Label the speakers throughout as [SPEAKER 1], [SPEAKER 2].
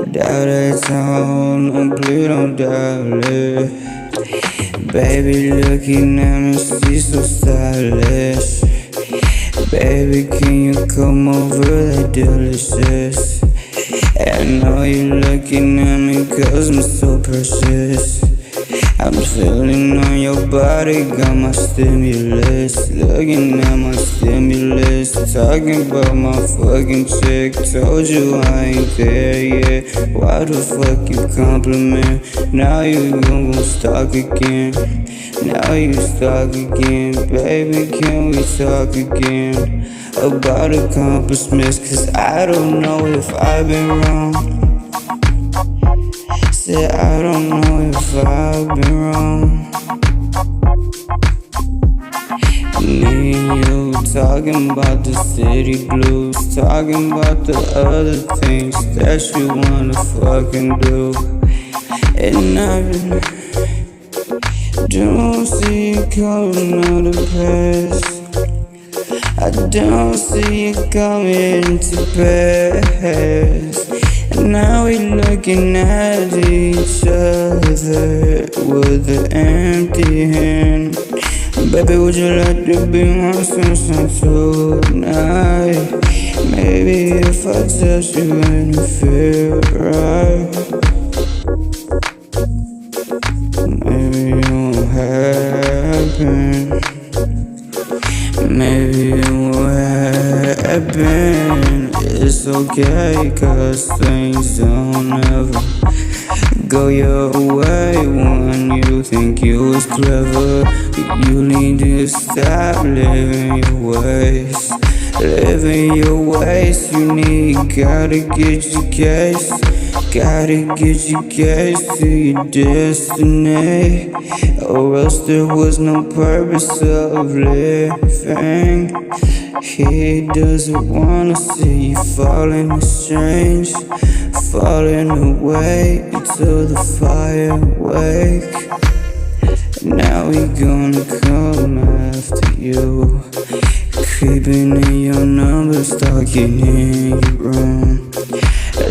[SPEAKER 1] Without a tone, no bleed on doubt. Baby looking at me, she's so stylish. Baby, can you come over, that delicious? I know you're looking at me cause I'm so precious. I'm feeling on your body, got my stimulus. Looking at my stimulus, talking about my fucking chick. Told you I ain't there yet. Why the fuck you compliment? Now you gon' stalk again. Now you stalk again. Baby, can we talk again about accomplishments? Cause I don't know if I've been wrong. Said I don't know if I've been wrong. Me and you talking about the city blues, talking about the other things that you wanna fucking do. And I don't see you coming out of past. I don't see you coming to pass. And now we looking at each other with an empty hand. Baby, would you like to be my sunshine tonight? Maybe if I touch you and it feel right, maybe it won't happen. Maybe it won't happen. It's okay cause things don't ever go your way when you think you was clever. You need to stop living your ways. Living your ways, you need, gotta get your case. Gotta get your case to your destiny, or else there was no purpose of living. He doesn't wanna see you falling exchange, falling away till the fire wake. Now we gonna come after you, creeping in your number, stalking in your room,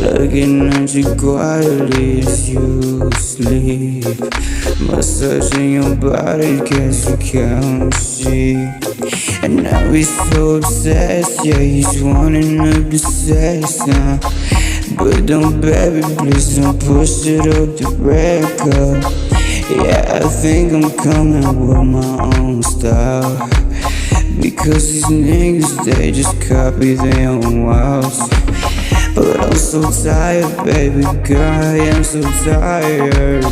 [SPEAKER 1] looking at you quietly as you sleep, massaging your body cause you can't see. And now he's so obsessed, yeah, he's wanting to be sexy. But don't, baby, please don't push it up the record. Yeah, I think I'm coming with my own style, because these niggas, they just copy their own wows. But I'm so tired, baby girl, I am so tired.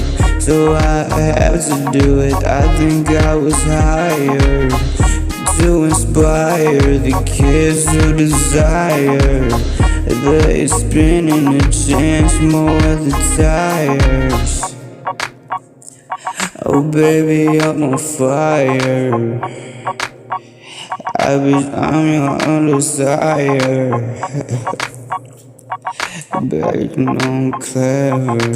[SPEAKER 1] So I have to do it, I think I was hired to inspire the kids who desire. They spinning a chance more of the tires. Oh baby, I'm on fire. I'm your own desire. Baby, you know I'm clever.